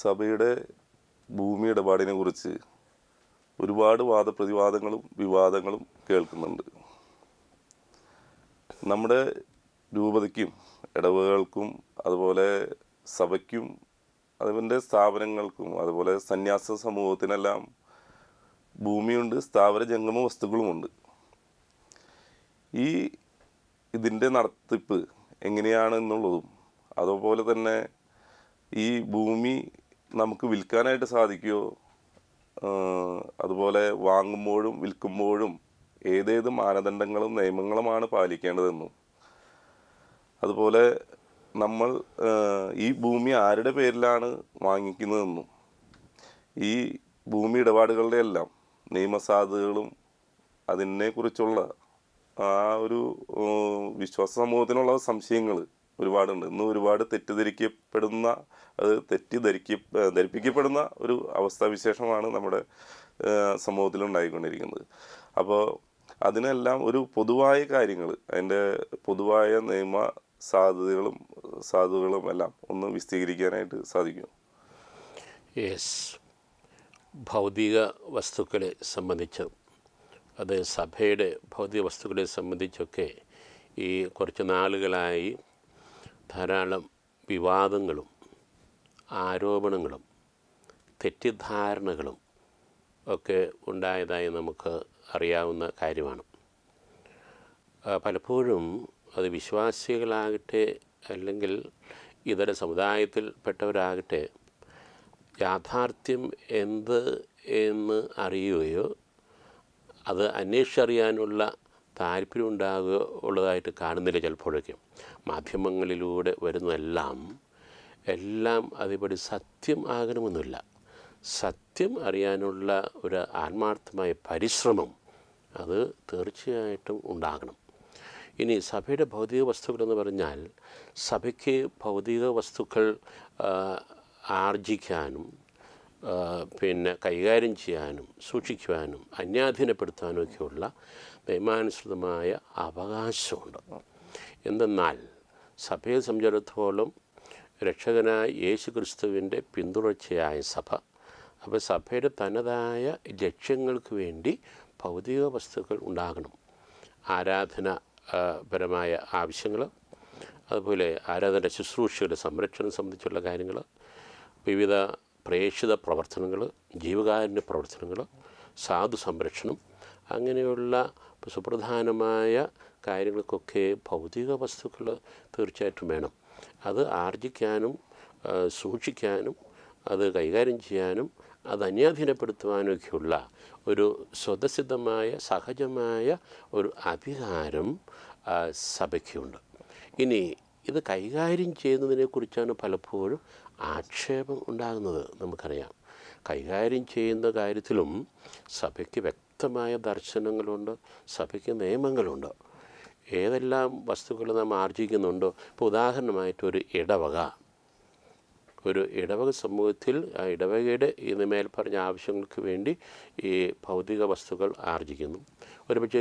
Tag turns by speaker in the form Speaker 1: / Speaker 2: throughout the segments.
Speaker 1: സഭയുടെ ഭൂമി ഇടപാടിനെ കുറിച്ച് ഒരുപാട് വാദപ്രതിവാദങ്ങളും വിവാദങ്ങളും കേൾക്കുന്നുണ്ട്. നമ്മുടെ രൂപതയ്ക്കും ഇടവകകൾക്കും അതുപോലെ സഭയ്ക്കും അതിൻ്റെ സ്ഥാപനങ്ങൾക്കും അതുപോലെ സന്യാസ സമൂഹത്തിനെല്ലാം ഭൂമിയുണ്ട്, സ്ഥാവര ജംഗമ വസ്തുക്കളുമുണ്ട്. ഇതിൻ്റെ നടത്തിപ്പ് എങ്ങനെയാണ് എന്നുള്ളതും അതുപോലെ തന്നെ ഈ ഭൂമി നമുക്ക് വിൽക്കാനായിട്ട് സാധിക്കുമോ, അതുപോലെ വാങ്ങുമ്പോഴും വിൽക്കുമ്പോഴും ഏതേത് മാനദണ്ഡങ്ങളും നിയമങ്ങളുമാണ് പാലിക്കേണ്ടതെന്നും അതുപോലെ നമ്മൾ ഈ ഭൂമി ആരുടെ പേരിലാണ് വാങ്ങിക്കുന്നതെന്നും ഈ ഭൂമി ഇടപാടുകളുടെ എല്ലാം നിയമസാധുതകളും അതിനെക്കുറിച്ചുള്ള ആ ഒരു വിശ്വാസ സമൂഹത്തിനുള്ള സംശയങ്ങൾ ഒരുപാടുണ്ട്. ഇന്ന് ഒരുപാട് ധരിപ്പിക്കപ്പെടുന്ന ഒരു അവസ്ഥാവിശേഷമാണ് നമ്മുടെ സമൂഹത്തിലുണ്ടായിക്കൊണ്ടിരിക്കുന്നത്. അപ്പോൾ അതിനെല്ലാം ഒരു പൊതുവായ കാര്യങ്ങൾ, അതിൻ്റെ പൊതുവായ നിയമ സാധുതകളും എല്ലാം ഒന്ന് വിശദീകരിക്കാനായിട്ട് സാധിക്കും?
Speaker 2: യെസ്, ഭൗതിക വസ്തുക്കളെ സംബന്ധിച്ച്, അത് സഭയുടെ ഭൗതിക വസ്തുക്കളെ സംബന്ധിച്ചൊക്കെ ഈ കുറച്ച് നാളുകളായി ധാരാളം വിവാദങ്ങളും ആരോപണങ്ങളും തെറ്റിദ്ധാരണകളും ഒക്കെ ഉണ്ടായതായി നമുക്ക് അറിയാവുന്ന കാര്യമാണ്. പലപ്പോഴും അത് വിശ്വാസികളാകട്ടെ അല്ലെങ്കിൽ ഇതര സമുദായത്തിൽപ്പെട്ടവരാകട്ടെ യാഥാർത്ഥ്യം എന്ത് എന്ന് അറിയുകയോ അത് അന്വേഷിച്ചറിയാനുള്ള താല്പര്യം ഉണ്ടാകുകയോ ഉള്ളതായിട്ട് കാണുന്നില്ല. ചിലപ്പോഴൊക്കെ മാധ്യമങ്ങളിലൂടെ വരുന്നതെല്ലാം അതേപടി സത്യം ആകണമെന്നില്ല. സത്യം അറിയാനുള്ള ഒരു ആത്മാർത്ഥമായ പരിശ്രമം അത് തീർച്ചയായിട്ടും ഉണ്ടാകണം. ഇനി സഭയുടെ ഭൗതിക വസ്തുക്കളെന്ന് പറഞ്ഞാൽ സഭയ്ക്ക് ഭൗതിക വസ്തുക്കൾ ആർജിക്കാനും പിന്നെ കൈകാര്യം ചെയ്യാനും സൂക്ഷിക്കുവാനും അന്യാധീനപ്പെടുത്താനും ഒക്കെയുള്ള നിയമാനുസൃതമായ അവകാശമുണ്ട്. എന്തെന്നാൽ സഭയെ സംബന്ധിച്ചിടത്തോളം രക്ഷകനായ യേശു ക്രിസ്തുവിൻ്റെ പിന്തുടർച്ചയായ സഭ, അപ്പോൾ സഭയുടെ തനതായ ലക്ഷ്യങ്ങൾക്ക് വേണ്ടി ഭൗതിക വസ്തുക്കൾ ഉണ്ടാകണം. ആരാധനാപരമായ ആവശ്യങ്ങൾ, അതുപോലെ ആരാധന ശുശ്രൂഷയുടെ സംരക്ഷണം സംബന്ധിച്ചുള്ള കാര്യങ്ങൾ, വിവിധ പ്രേക്ഷിത പ്രവർത്തനങ്ങൾ, ജീവകാരുണ്യ പ്രവർത്തനങ്ങൾ, സാധു സംരക്ഷണം, അങ്ങനെയുള്ള സുപ്രധാനമായ കാര്യങ്ങൾക്കൊക്കെ ഭൗതിക വസ്തുക്കൾ തീർച്ചയായിട്ടും വേണം. അത് ആർജിക്കാനും സൂക്ഷിക്കാനും അത് കൈകാര്യം ചെയ്യാനും അത് അന്യാധീനപ്പെടുത്തുവാനൊക്കെയുള്ള ഒരു സ്വതസിദ്ധമായ സഹജമായ ഒരു അധികാരം സഭയ്ക്കുണ്ട്. ഇനി ഇത് കൈകാര്യം ചെയ്യുന്നതിനെക്കുറിച്ചാണ് പലപ്പോഴും ആക്ഷേപം ഉണ്ടാകുന്നത്. നമുക്കറിയാം, കൈകാര്യം ചെയ്യുന്ന കാര്യത്തിലും സഭയ്ക്ക് വ്യക്തമായ ദർശനങ്ങളുണ്ട്, സഭയ്ക്ക് നിയമങ്ങളുണ്ട്. ഏതെല്ലാം വസ്തുക്കൾ നാം ആർജിക്കുന്നുണ്ടോ, ഇപ്പോൾ ഉദാഹരണമായിട്ടൊരു ഇടവക സമൂഹത്തിൽ ആ ഇടവകയുടെ ഈ മേൽപ്പറഞ്ഞ ആവശ്യങ്ങൾക്ക് വേണ്ടി ഈ ഭൗതിക വസ്തുക്കൾ ആർജിക്കുന്നു. ഒരുപക്ഷെ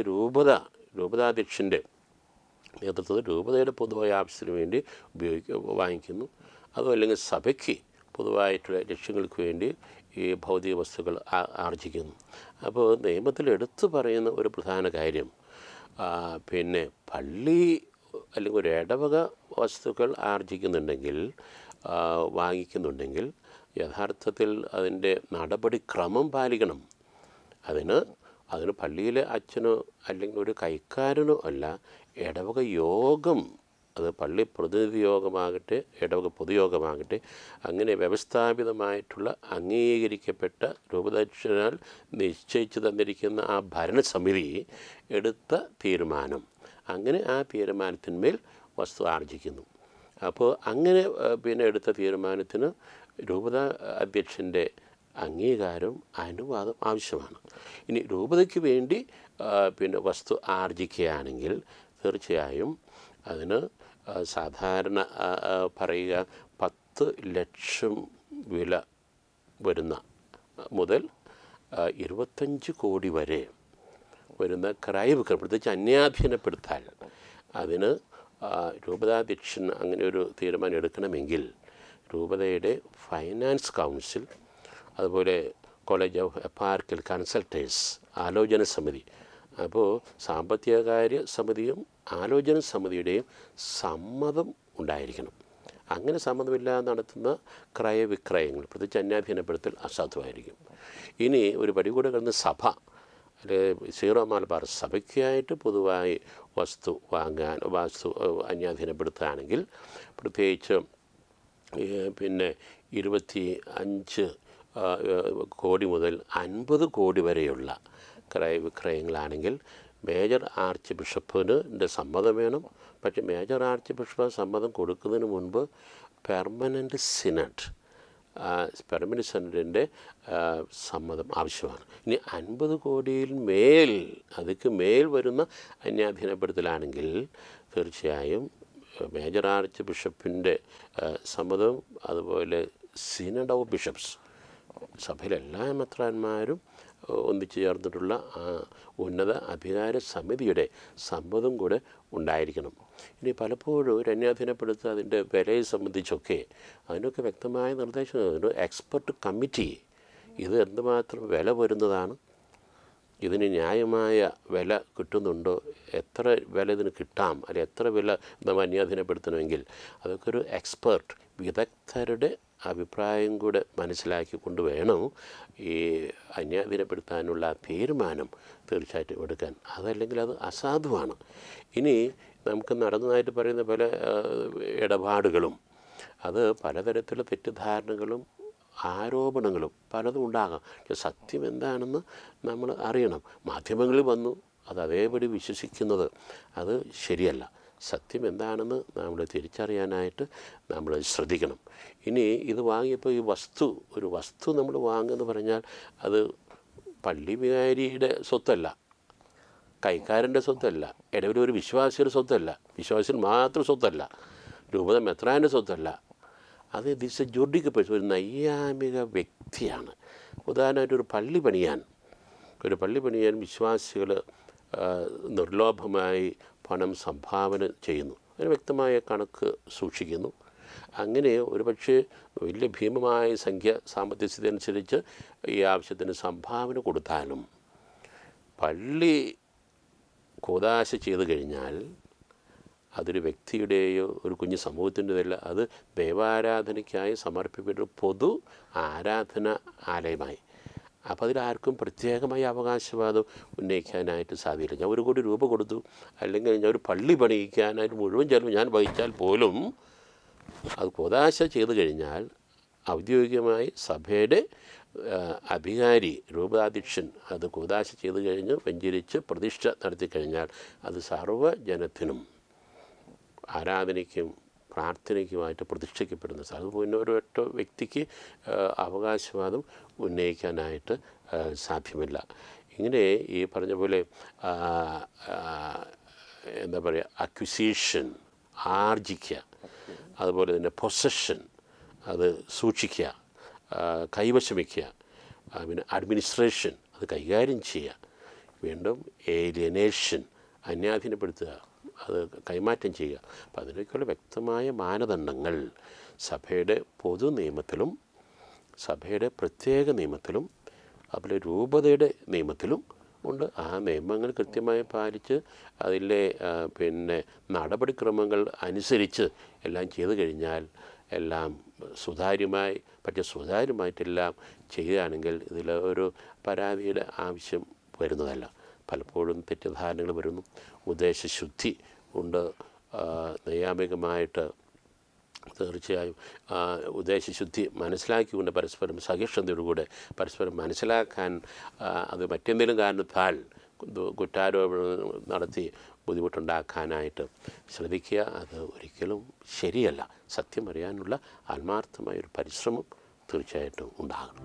Speaker 2: രൂപതാധ്യക്ഷൻ്റെ നേതൃത്വത്തിൽ രൂപതയുടെ പൊതുവായ ആവശ്യത്തിന് വേണ്ടി വാങ്ങിക്കുന്നു. അതുമല്ലെങ്കിൽ സഭയ്ക്ക് പൊതുവായിട്ടുള്ള ലക്ഷ്യങ്ങൾക്ക് വേണ്ടി ഈ ഭൗതിക വസ്തുക്കൾ ആർജിക്കുന്നു. അപ്പോൾ നിയമത്തിൽ എടുത്തു പറയുന്ന ഒരു പ്രധാന കാര്യം, പിന്നെ പള്ളി അല്ലെങ്കിൽ ഒരു ഇടവക വസ്തുക്കൾ ആർജിക്കുന്നുണ്ടെങ്കിൽ വാങ്ങിക്കുന്നുണ്ടെങ്കിൽ യഥാർത്ഥത്തിൽ അതിൻ്റെ നടപടിക്രമം പാലിക്കണം. അതിന് പള്ളിയിലെ അച്ഛനോ അല്ലെങ്കിൽ ഒരു കൈക്കാരനോ അല്ല, ഇടവക യോഗം, അത് പള്ളി പ്രതിനിധി യോഗമാകട്ടെ ഇടവക പൊതുയോഗമാകട്ടെ, അങ്ങനെ വ്യവസ്ഥാപിതമായിട്ടുള്ള അംഗീകരിക്കപ്പെട്ട രൂപതാധ്യക്ഷനാൽ നിശ്ചയിച്ചു തന്നിരിക്കുന്ന ആ ഭരണസമിതി എടുത്ത തീരുമാനം, അങ്ങനെ ആ തീരുമാനത്തിന്മേൽ വസ്തു ആർജിക്കുന്നു. അപ്പോൾ അങ്ങനെ പിന്നെ എടുത്ത തീരുമാനത്തിന് രൂപത അധ്യക്ഷൻ്റെ അംഗീകാരവും അനുവാദം ആവശ്യമാണ്. ഇനി രൂപതയ്ക്ക് വേണ്ടി പിന്നെ വസ്തു ആർജിക്കുകയാണെങ്കിൽ തീർച്ചയായും അതിന് സാധാരണ പറയുക 10 ലക്ഷം വില വരുന്ന മുതൽ 25 കോടി വരെ വരുന്ന ക്രയവിക്രയം, പ്രത്യേകിച്ച് അന്യാധീനപ്പെടുത്താൻ അതിന് രൂപതാധ്യക്ഷൻ അങ്ങനെ ഒരു തീരുമാനം എടുക്കണമെങ്കിൽ രൂപതയുടെ ഫൈനാൻസ് കൗൺസിൽ, അതുപോലെ കോളേജ് ഓഫ് എപ്പാർക്കൽ കൺസൾട്ടേഴ്സ് ആലോചന സമിതി. അപ്പോൾ സാമ്പത്തികകാര്യ സമിതിയും ആലോചന സമിതിയുടെയും സമ്മതം ഉണ്ടായിരിക്കണം. അങ്ങനെ സമ്മതമില്ലാതെ നടത്തുന്ന ക്രയവിക്രയങ്ങൾ, പ്രത്യേകിച്ച് അന്യാധീനപ്പെടുത്തൽ അസാധുവായിരിക്കും. ഇനി ഒരു പടി കൂടെ കിടന്ന് സഭ, സീറോ മലബാർ സഭയ്ക്കായിട്ട് പൊതുവായി വസ്തു അന്യാധീനപ്പെടുത്തുകയാണെങ്കിൽ, പ്രത്യേകിച്ച് 25 കോടി മുതൽ 50 കോടി വരെയുള്ള ക്രയവിക്രയങ്ങളാണെങ്കിൽ മേജർ ആർച്ച് ബിഷപ്പിൻ്റെ സമ്മതം വേണം. പക്ഷേ മേജർ ആർച്ച് ബിഷപ്പ് സമ്മതം കൊടുക്കുന്നതിന് മുൻപ് പെർമനൻറ്റ് സിനഡിൻ്റെ സമ്മതം ആവശ്യമാണ്. ഇനി 50 കോടിയിൽ മേൽ, അതിക്ക് മേൽ വരുന്ന അന്യാധീനപ്പെടുത്തലാണെങ്കിൽ തീർച്ചയായും മേജർ ആർച്ച് ബിഷപ്പിൻ്റെ സമ്മതം, അതുപോലെ സിനഡ് ഓഫ് ബിഷപ്സ്, സഭയിലെ എല്ലാ മെത്രാന്മാരും ഒന്നിച്ചു ചേർന്നിട്ടുള്ള ഉന്നത അധികാര സമിതിയുടെ സമ്മതം കൂടെ ഉണ്ടായിരിക്കണം. ഇനി പലപ്പോഴും ഒരു അന്യാധീനപ്പെടുത്തുക അതിൻ്റെ വിലയെ സംബന്ധിച്ചൊക്കെ അതിനൊക്കെ വ്യക്തമായ നിർദ്ദേശം, ഒരു എക്സ്പെർട്ട് കമ്മിറ്റി ഇത് എന്തുമാത്രം വില വരുന്നതാണ്, ഇതിന് ന്യായമായ വില കിട്ടുന്നുണ്ടോ, എത്ര വില ഇതിന് കിട്ടാം, അല്ലെങ്കിൽ എത്ര വില നമ്മൾ അന്യാധീനപ്പെടുത്തണമെങ്കിൽ അതൊക്കെ ഒരു എക്സ്പെർട്ട് വിദഗ്ധരുടെ അഭിപ്രായം കൂടെ മനസ്സിലാക്കിക്കൊണ്ട് വേണം ഈ അന്യാധീനപ്പെടുത്താനുള്ള തീരുമാനം തീർച്ചയായിട്ടും എടുക്കാൻ. അതല്ലെങ്കിൽ അത് അസാധുവാണ്. ഇനി നമുക്ക് നടന്നതായിട്ട് പറയുന്ന പല ഇടപാടുകളും അത് പലതരത്തിലുള്ള തെറ്റിദ്ധാരണകളും ആരോപണങ്ങളും പലതും ഉണ്ടാകാം. പക്ഷെ സത്യം എന്താണെന്ന് നമ്മൾ അറിയണം. മാധ്യമങ്ങളിൽ വന്നു അത് അതേപടി വിശ്വസിക്കുന്നത് അത് ശരിയല്ല. സത്യം എന്താണെന്ന് നമ്മൾ തിരിച്ചറിയാനായിട്ട് നമ്മൾ ശ്രദ്ധിക്കണം. ഇനി ഇത് വാങ്ങിയപ്പോൾ ഒരു വസ്തു നമ്മൾ വാങ്ങുമെന്ന് പറഞ്ഞാൽ അത് പള്ളി വികാരിയുടെ സ്വത്തല്ല, കൈക്കാരൻ്റെ സ്വത്തല്ല, ഇടവിൽ ഒരു വിശ്വാസിയുടെ സ്വത്തല്ല, വിശ്വാസികൾ മാത്രം സ്വത്തല്ല, രൂപത മെത്രാൻ്റെ സ്വത്തല്ല. അത് ദിസ് ജുഡിക്ക് പേഴ്സൺ, ഒരു നൈയാമിക വ്യക്തിയാണ്. ഉദാഹരണമായിട്ട് ഒരു പള്ളി പണിയാൻ വിശ്വാസികൾ നിർലോഭമായി പണം സംഭാവന ചെയ്യുന്നു. അതിന് വ്യക്തമായ കണക്ക് സൂക്ഷിക്കുന്നു. അങ്ങനെ ഒരുപക്ഷെ വലിയ ഭീമമായ സംഖ്യ സാമ്പത്തിക സ്ഥിതി അനുസരിച്ച് ഈ ആവശ്യത്തിന് സംഭാവന കൊടുത്താലും പള്ളി കൂദാശ ചെയ്തു കഴിഞ്ഞാൽ അതൊരു വ്യക്തിയുടെയോ ഒരു കുഞ്ഞു സമൂഹത്തിൻ്റെതല്ല, അത് ദൈവാരാധനയ്ക്കായി സമർപ്പിക്കപ്പെട്ട പൊതു ആരാധന ആലയമായി. അപ്പോൾ അതിലാർക്കും പ്രത്യേകമായ അവകാശവാദം ഉന്നയിക്കാനായിട്ട് സാധ്യമില്ല. ഞാൻ 1 കോടി രൂപ കൊടുത്തു, അല്ലെങ്കിൽ ഞാൻ ഒരു പള്ളി പണിയിക്കാനായിട്ട് മുഴുവൻ ചെലവ് ഞാൻ വഹിച്ചാൽ പോലും അത് കൂദാശ ചെയ്തു കഴിഞ്ഞാൽ ഔദ്യോഗികമായി സഭയുടെ അധികാരി രൂപതാധ്യക്ഷൻ അത് കൂദാശ ചെയ്തു കഴിഞ്ഞ് വെഞ്ചരിച്ച് പ്രതിഷ്ഠ നടത്തി കഴിഞ്ഞാൽ അത് സർവ്വജനത്തിനും ആരാധനയ്ക്കും പ്രാർത്ഥനയ്ക്കുമായിട്ട് പ്രതിഷ്ഠിക്കപ്പെടുന്ന അത് പിന്നെ ഒരൊറ്റ വ്യക്തിക്ക് അവകാശവാദം ഉന്നയിക്കാനായിട്ട് സാധ്യമല്ല. ഇങ്ങനെ ഈ പറഞ്ഞ പോലെ എന്താ പറയുക, അക്വിസിഷൻ ആർജിക്കുക, അതുപോലെ തന്നെ പൊസഷൻ അത് സൂക്ഷിക്കുക, കൈവശം വയ്ക്കുക, പിന്നെ അഡ്മിനിസ്ട്രേഷൻ അത് കൈകാര്യം ചെയ്യുക, വീണ്ടും ഏലിയനേഷൻ അന്യാധീനപ്പെടുത്തുക, അത് കൈമാറ്റം ചെയ്യുക. അപ്പം അതിനൊക്കെയുള്ള വ്യക്തമായ മാനദണ്ഡങ്ങൾ സഭയുടെ പൊതു നിയമത്തിലും സഭയുടെ പ്രത്യേക നിയമത്തിലും അതുപോലെ രൂപതയുടെ നിയമത്തിലും ഉണ്ട്. ആ നിയമങ്ങൾ കൃത്യമായി പാലിച്ച് അതിലെ പിന്നെ നടപടിക്രമങ്ങൾ അനുസരിച്ച് എല്ലാം ചെയ്തു കഴിഞ്ഞാൽ എല്ലാം സുതാര്യമായിട്ടെല്ലാം ചെയ്യുകയാണെങ്കിൽ ഇതിൽ ഒരു പരാതിയുടെ ആവശ്യം വരുന്നതല്ല. പലപ്പോഴും തെറ്റിദ്ധാരണകൾ വരുന്നു. ഉദ്ദേശശുദ്ധി ഉണ്ട്. നൈയാമികമായിട്ട് തീർച്ചയായും ഉദ്ദേശശുദ്ധി മനസ്സിലാക്കിക്കൊണ്ട് പരസ്പരം സഹിഷ്ണുതയോടുകൂടെ പരസ്പരം മനസ്സിലാക്കാൻ അത് മറ്റെന്തെങ്കിലും കാരണത്താൽ കുറ്റാരോപണം നടത്തി ബുദ്ധിമുട്ടുണ്ടാക്കാനായിട്ട് ശ്രദ്ധിക്കുക. അത് ഒരിക്കലും ശരിയല്ല. സത്യം അറിയാനുള്ള ആത്മാർത്ഥമായൊരു പരിശ്രമം തീർച്ചയായിട്ടും ഉണ്ടാകണം.